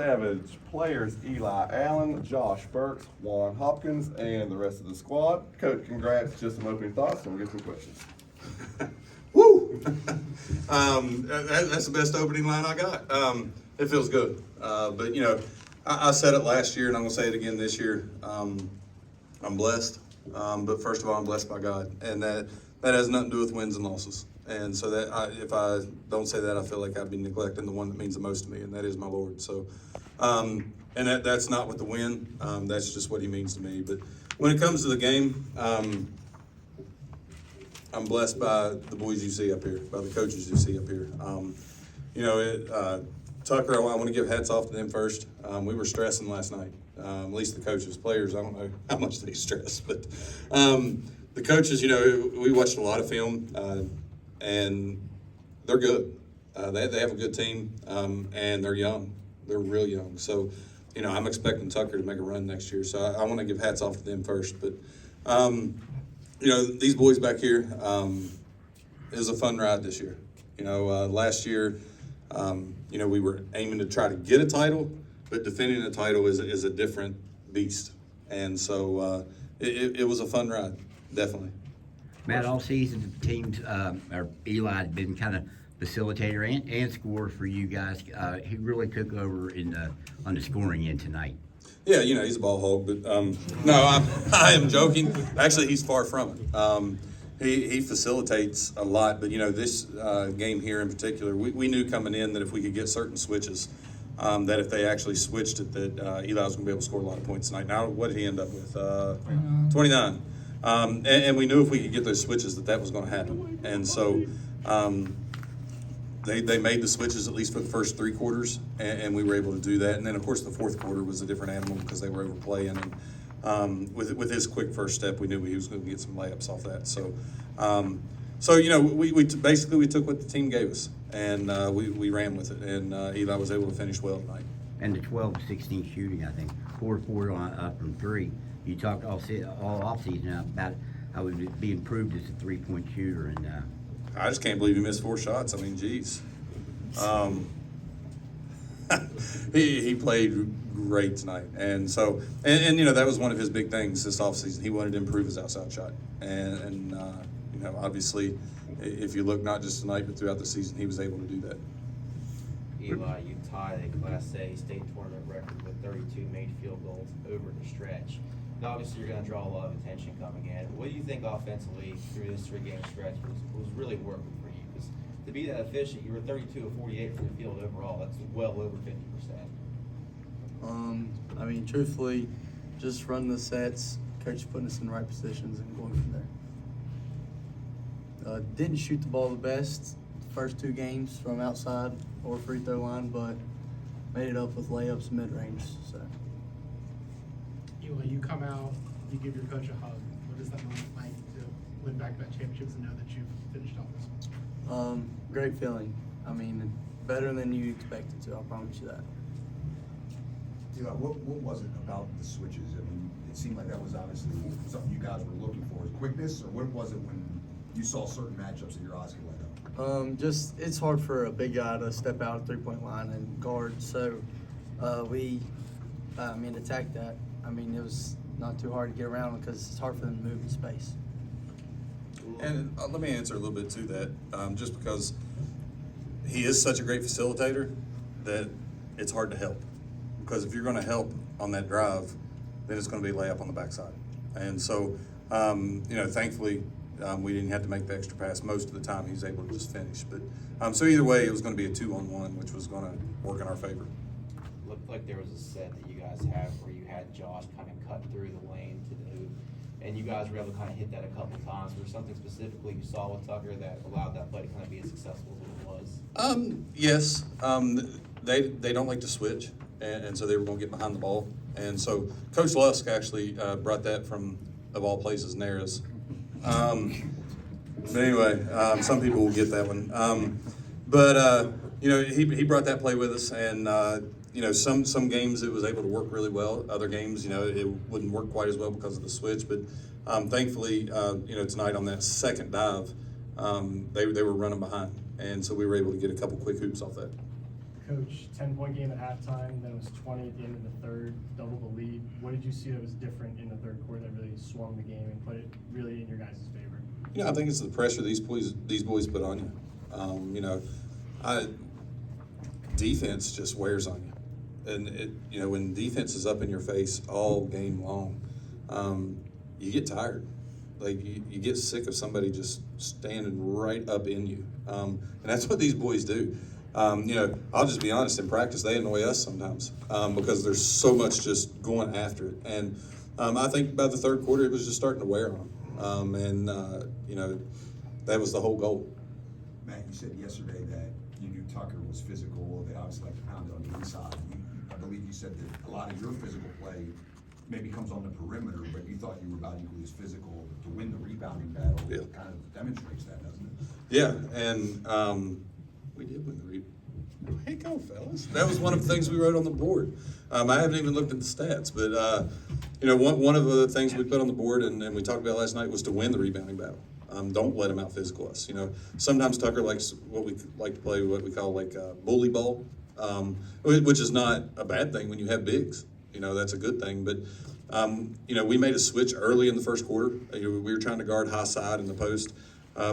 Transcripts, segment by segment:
Savage. Players Eli Allen, Josh Burks, Juan Hopkins, and the rest of the squad. Coach, congrats. Just some opening thoughts, and we'll get some questions. Woo! That's the best opening line I got. It feels good. But, I said it last year, and I'm going to say it again this year. I'm blessed. But first of all, I'm blessed by God. And that has nothing to do with wins and losses. And so if I don't say that, I feel like I'd be neglecting the one that means the most to me, and that is my Lord. So, and that's not with the win. That's just what he means to me. But when it comes to the game, I'm blessed by the boys you see up here, by the coaches you see up here. Tucker, I want to give hats off to them first. We were stressing last night, at least the coaches. Players, I don't know how much they stress, but the coaches, we watched a lot of film, and they're good. They have a good team, and they're young. They're real young. So, I'm expecting Tucker to make a run next year. So I want to give hats off to them first. But, these boys back here, it was a fun ride this year. Last year, we were aiming to try to get a title, but defending a title is a different beast. And so it was a fun ride, definitely. Matt, all season the teams, or Eli had been kind of facilitator and scorer for you guys. He really took over on the scoring end tonight. Yeah, he's a ball hog, but no, I am joking. Actually, he's far from it. He facilitates a lot, but this game here in particular, we knew coming in that if we could get certain switches, that if they actually switched it, that Eli was going to be able to score a lot of points tonight. Now, what did he end up with? 29. And we knew if we could get those switches that was going to happen. And so they made the switches at least for the first three quarters, and we were able to do that. And then, of course, the fourth quarter was a different animal because they were overplaying. And with his quick first step, we knew he was going to get some layups off that. So, we basically took what the team gave us, and we ran with it. And Eli was able to finish well tonight. And the 12-16 shooting, I think, 4-4 from three. You talked all offseason about how he would be improved as a three-point shooter, and I just can't believe he missed 4 shots. I mean, geez. He played great tonight, and so and that was one of his big things this offseason. He wanted to improve his outside shot, and obviously, if you look not just tonight but throughout the season, he was able to do that. Eli, you tied a Class A state tournament record with 32 made field goals over the stretch. Now, obviously, you're going to draw a lot of attention coming in. What do you think offensively through this 3-game stretch was really working for you? Because to be that efficient, you were 32 of 48 from the field overall. That's well over 50%. Truthfully, just run the sets, coach putting us in the right positions and going from there. Didn't shoot the ball the best first 2 games from outside or free throw line, but made it up with layups mid-range. So. Eli, you come out, you give your coach a hug. What is that moment like to win back-to-back championships and know that you've finished off this one? Great feeling. Better than you expected to, I'll promise you that. Eli, what was it about the switches? It seemed like that was obviously something you guys were looking for. Quickness, or what was it when you saw certain matchups that your eyes could light up? Just it's hard for a big guy to step out a 3-point line and guard. So we attacked that. It was not too hard to get around because it's hard for them to move in space. And let me answer a little bit to that, just because he is such a great facilitator that it's hard to help. Because if you're going to help on that drive, then it's going to be a layup on the backside. And so, thankfully, we didn't have to make the extra pass most of the time. He was able to just finish. But so either way, it was going to be a 2-on-1, which was going to work in our favor. Looked like there was a set that you guys have where you had Josh kind of cut through the lane to the hoop, and you guys were able to kind of hit that a couple of times. Was there something specifically you saw with Tucker that allowed that play to kind of be as successful as it was? Yes. They don't like to switch, and so they were going to get behind the ball. And so Coach Lusk actually brought that from, of all places, Naras. But anyway, some people will get that one. He brought that play with us, and some games it was able to work really well. Other games, it wouldn't work quite as well because of the switch. But thankfully, tonight on that second dive, they were running behind, and so we were able to get a couple quick hoops off that. Coach, 10-point game at halftime, then it was 20 at the end of the third, double the lead. What did you see that was different in the third quarter that really swung the game and put it really in your guys' favor? You know, I think it's the pressure these boys put on you. You know, defense just wears on you, and you know, when defense is up in your face all game long, you get tired. Like you get sick of somebody just standing right up in you, and that's what these boys do. You know, I'll just be honest. In practice, they annoy us sometimes because there's so much just going after it. And I think by the third quarter, it was just starting to wear on them. You know, that was the whole goal. Matt, you said yesterday that you knew Tucker was physical. They obviously like to pound it on the inside. I believe you said that a lot of your physical play maybe comes on the perimeter, but you thought you were about equally as physical to win the rebounding battle. Yeah. It kind of demonstrates that, doesn't it? Yeah, and we did win the read. Hey, go, fellas. That was one of the things we wrote on the board. I haven't even looked at the stats, but, you know, one of the things we put on the board and we talked about last night was to win the rebounding battle. Don't let them out physical us. You know, sometimes Tucker likes what we like to play, what we call like bully ball, which is not a bad thing when you have bigs. You know, that's a good thing. But, you know, we made a switch early in the first quarter. We were trying to guard high side in the post.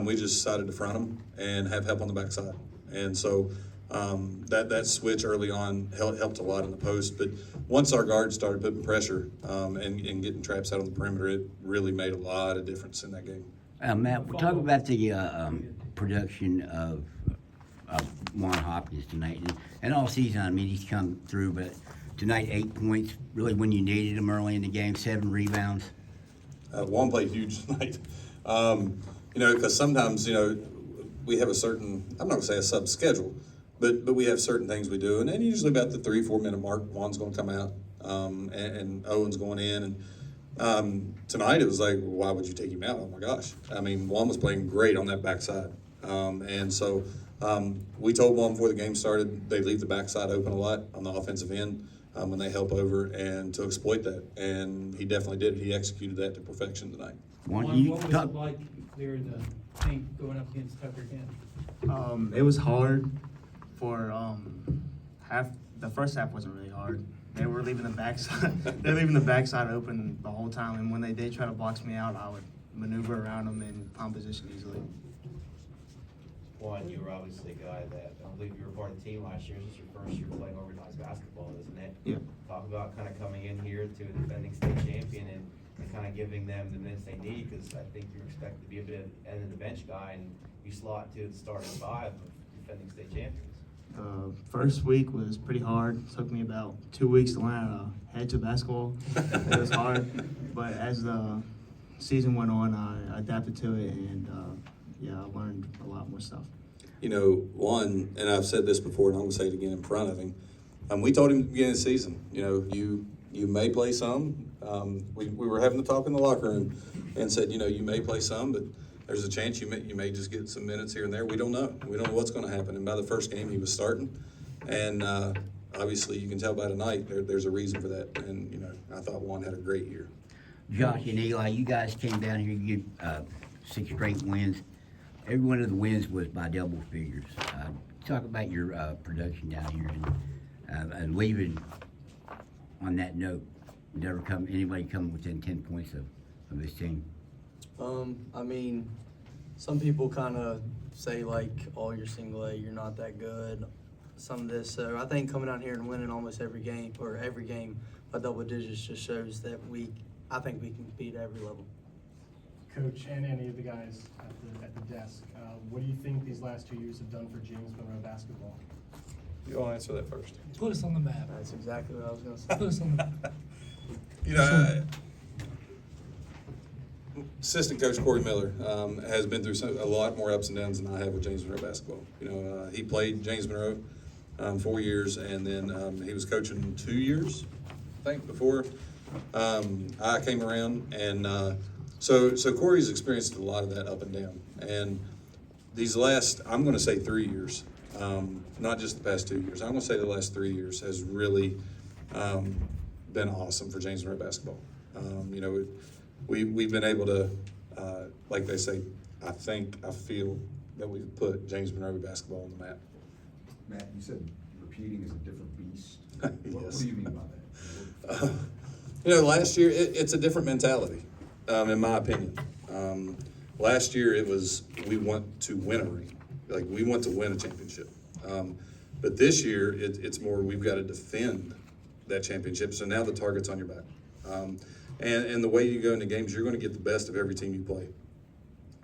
We just decided to front them and have help on the backside. And so that switch early on helped a lot in the post. But once our guards started putting pressure and getting traps out on the perimeter, it really made a lot of difference in that game. Matt, we're talking about the production of Juan Hopkins tonight. And all season, I mean, he's come through, but tonight, 8 points, really when you needed him early in the game, 7 rebounds. Juan played huge tonight. You know, because sometimes, you know, we have a certain, I'm not going to say a sub schedule, but we have certain things we do. And then usually about the 3-4 minute mark, Juan's going to come out and Owen's going in. And tonight it was like, well, why would you take him out? Oh my gosh. I mean, Juan was playing great on that backside. And so we told Juan before the game started, they leave the backside open a lot on the offensive end when they help over and to exploit that. And he definitely did it. He executed that to perfection tonight. What was it like there in the paint going up against Tucker again? It was hard for the first half wasn't really hard. They were leaving the backside. They're leaving the backside open the whole time, and when they did try to box me out, I would maneuver around them and palm position easily. Juan, you were obviously a guy that I believe you were part of the team last year. This is your first year playing organized basketball, isn't it? Yeah. Talk about kind of coming in here to a defending state champion and kind of giving them the minutes they need, because I think you're expected to be a bit of end of the bench guy, and you slot to the starting 5 of defending state champions. First week was pretty hard. It took me about 2 weeks to learn head to basketball. It was hard, but as the season went on, I adapted to it, and yeah, I learned a lot more stuff. You know, Juan, and I've said this before, and I'm going to say it again in front of him. We told him at the beginning of the season, you know, you may play some. We were having the talk in the locker room and said, you know, you may play some, but there's a chance you may just get some minutes here and there. We don't know. We don't know what's going to happen. And by the first game, he was starting. And obviously, you can tell by tonight, there's a reason for that. And, you know, I thought Juan had a great year. Josh and Eli, you guys came down here, you 6 straight wins. Every one of the wins was by double figures. Talk about your production down here and leaving on that note. Never anybody come within 10 points of this team. I mean, some people kind of say like, "Oh, you're single A, you're not that good." Some of this, so I think coming out here and winning almost every game by double digits just shows that I think we can compete at every level. Coach and any of the guys at the desk, what do you think these last 2 years have done for James Monroe basketball? You want to answer that first? Put us on the map. That's exactly what I was going to say. Put us on the map. You know, assistant coach Corey Miller has been through a lot more ups and downs than I have with James Monroe basketball. You know, he played James Monroe 4 years, and then he was coaching 2 years, I think, before I came around. And so Corey's experienced a lot of that up and down. And these last, I'm going to say 3 years, not just the past 2 years. I'm going to say the last 3 years has really been awesome for James Monroe basketball. You know, we've been able to, like they say, I feel that we've put James Monroe basketball on the map. Matt, you said you competing is a different beast? What do you mean by that? Last year, it's a different mentality, in my opinion. Last year, it was, we want to win a ring. Like, we want to win a championship. But this year, it's more, we've got to defend that championship. So now the target's on your back. And the way you go into games, you're going to get the best of every team you play.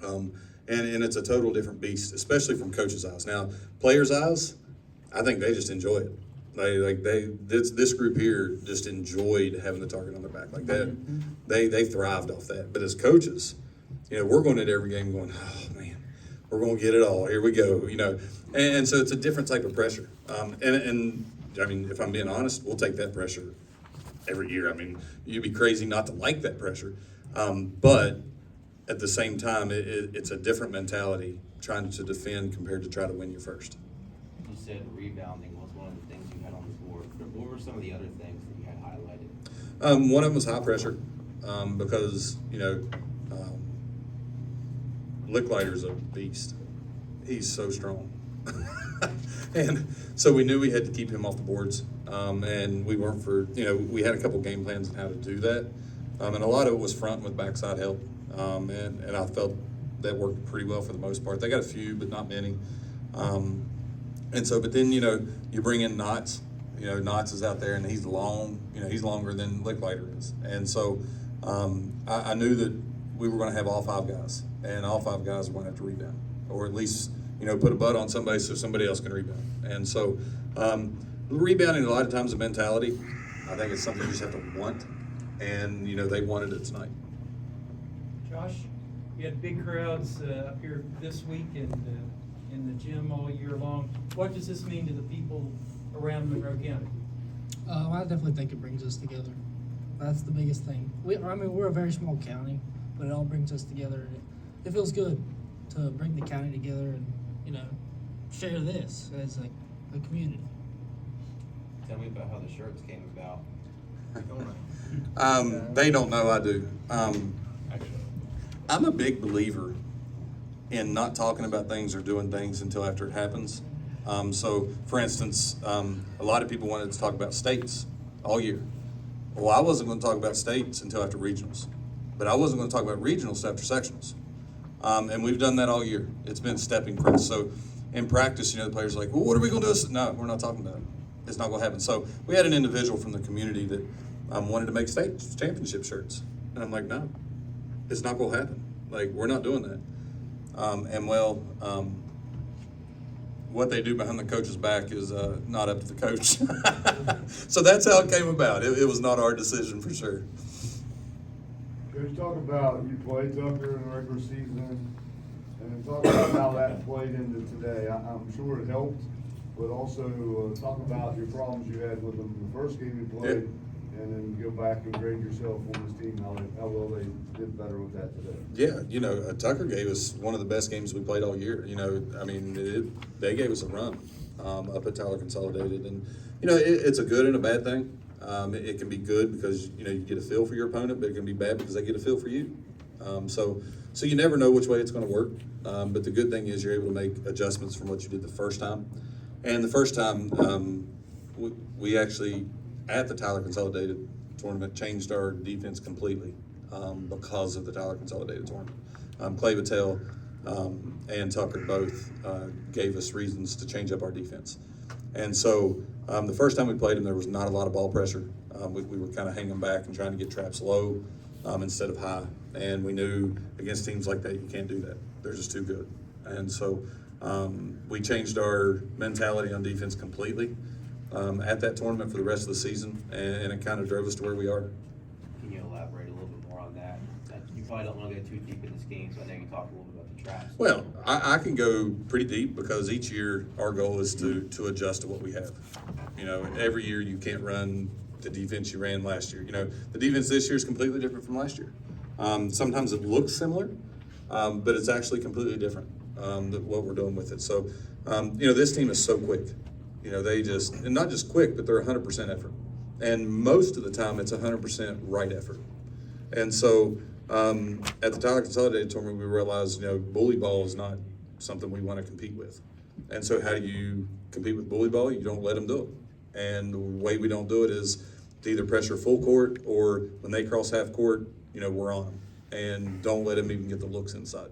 And it's a total different beast, especially from coaches' eyes. Now, players' eyes, I think they just enjoy it. This group here just enjoyed having the target on their back like that. They thrived off that. But as coaches, we're going into every game going, oh man, we're going to get it all. Here we go. And so it's a different type of pressure. And I mean, if I'm being honest, we'll take that pressure every year. I mean, you'd be crazy not to like that pressure. But at the same time, it's a different mentality trying to defend compared to try to win your first. You said rebounding was one of the things you had on the board. What were some of the other things that you had highlighted? One of them was high pressure, because, Licklider's a beast. He's so strong. And so we knew we had to keep him off the boards. And we weren't we had a couple game plans on how to do that. And a lot of it was front with backside help. And I felt that worked pretty well for the most part. They got a few, but not many. And so, but then, you bring in Knots. Knots is out there and he's long, he's longer than Licklider is. And so I knew that we were going to have all five guys, and all five guys were going to have to rebound, or at least, put a butt on somebody so somebody else can rebound. And so rebounding a lot of times is a mentality. I think it's something you just have to want, and, they wanted it tonight. Josh, you had big crowds up here this week and in the gym all year long. What does this mean to the people around Monroe County? I definitely think it brings us together. That's the biggest thing. We're a very small county, but it all brings us together. It feels good to bring the county together and, share this as a community. Tell me about how the shirts came about. They don't know I do. I'm a big believer in not talking about things or doing things until after it happens. So, for instance, a lot of people wanted to talk about states all year. Well, I wasn't going to talk about states until after regionals, but I wasn't going to talk about regionals after sectionals. And we've done that all year. It's been stepping press. So, in practice, the players are like, well, what are we going to do? No, we're not talking about it. It's not going to happen. So, we had an individual from the community that wanted to make state championship shirts. And I'm like, no, it's not going to happen. We're not doing that. What they do behind the coach's back is not up to the coach. So that's how it came about. It was not our decision for sure. Coach, talk about, you played Tucker in the regular season, and talk about how that played into today. I'm sure it helped, but also talk about your problems you had with them the first game you played, and then go back and grade yourself on this team, how well they did better with that today. Yeah, Tucker gave us one of the best games we played all year. They gave us a run up at Tyler Consolidated, and it's a good and a bad thing. It can be good because you get a feel for your opponent, but it can be bad because they get a feel for you. So you never know which way it's going to work. But the good thing is you're able to make adjustments from what you did the first time. And the first time we actually, at the Tyler Consolidated tournament, changed our defense completely because of the Tyler Consolidated tournament. Clay Battelle and Tucker both gave us reasons to change up our defense. And so the first time we played them, there was not a lot of ball pressure. We were kind of hanging back and trying to get traps low instead of high. And we knew against teams like that, you can't do that. They're just too good. And so we changed our mentality on defense completely at that tournament for the rest of the season, and it kind of drove us to where we are. Can you elaborate a little bit more on that? You probably don't want to go too deep in this game, so I know you talked a little bit about the traps. Well, I can go pretty deep because each year our goal is to adjust to what we have. Every year you can't run the defense you ran last year. The defense this year is completely different from last year. Sometimes it looks similar, but it's actually completely different, what we're doing with it. So, this team is so quick. And not just quick, but they're 100% effort. And most of the time it's 100% right effort. And so at the Tyler Consolidated tournament, we realized, bully ball is not something we want to compete with. And so how do you compete with bully ball? You don't let them do it. And the way we don't do it is to either pressure full court, or when they cross half court, we're on them. And don't let them even get the looks inside.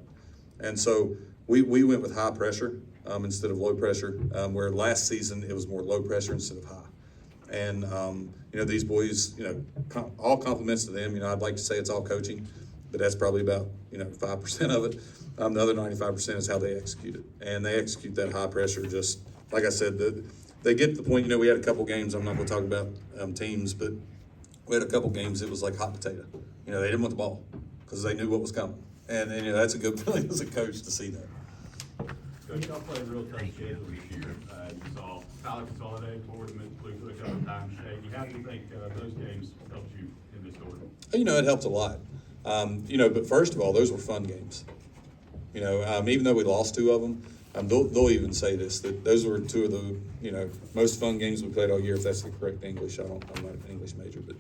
And so we went with high pressure instead of low pressure, where last season it was more low pressure instead of high. And, these boys, all compliments to them. I'd like to say it's all coaching, but that's probably about, 5% of it. The other 95% is how they execute it. And they execute that high pressure just, like I said, they get to the point, we had a couple games, I'm not going to talk about teams, but we had a couple games, it was like hot potato. They didn't want the ball because they knew what was coming. And that's a good feeling as a coach to see that. Coach, y'all played a real tough schedule this year. You saw Tyler Consolidated, Boardman, Blue a couple of times. How do you think those games helped you in this order? It helped a lot. But first of all, those were fun games. Even though we lost 2 of them, they'll even say this, that those were 2 of the, most fun games we played all year, if that's the correct English. I'm not an English major, but,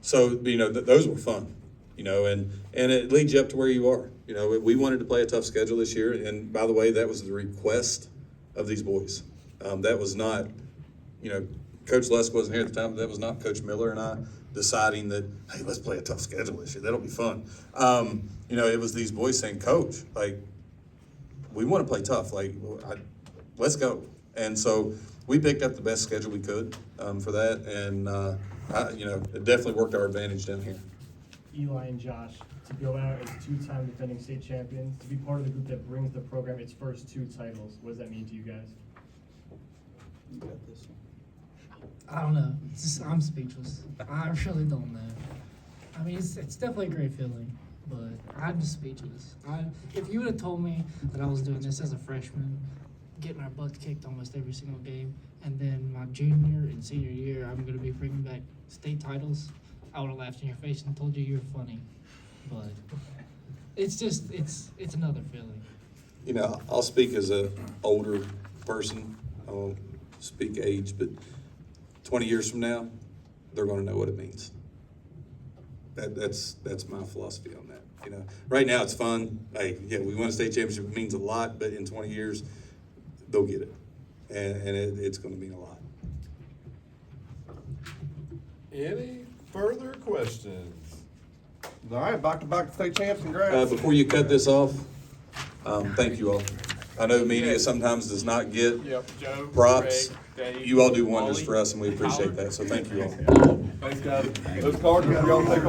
those were fun, and it leads you up to where you are. We wanted to play a tough schedule this year, and by the way, that was the request of these boys. That was not, Coach Lusk wasn't here at the time, but that was not Coach Miller and I deciding that, hey, let's play a tough schedule this year. That'll be fun. It was these boys saying, Coach, we want to play tough. Let's go. And so we picked up the best schedule we could for that, and it definitely worked our advantage down here. Eli and Josh, to go out as 2-time defending state champions, to be part of the group that brings the program its first 2 titles, what does that mean to you guys? You got this. I don't know. I'm speechless. I really don't know. I mean, it's definitely a great feeling, but I'm just speechless. If you would have told me that I was doing this as a freshman, getting our butts kicked almost every single game, and then my junior and senior year, I'm going to be bringing back state titles, I would have laughed in your face and told you you're funny. But it's another feeling. I'll speak as an older person. I won't speak age, but 20 years from now, they're going to know what it means. That's my philosophy on that. Right now it's fun. Hey, yeah, we won a state championship. It means a lot, but in 20 years, they'll get it, and it's going to mean a lot. Any further questions? All right, back-to-back state champs, congrats. Before you cut this off, thank you all. I know media sometimes does not get Joe, props. Greg, Dave, You all do wonders Wally, for us, and we appreciate Howard. that, so thank you all. Thanks, guys. Those cards, y'all take home.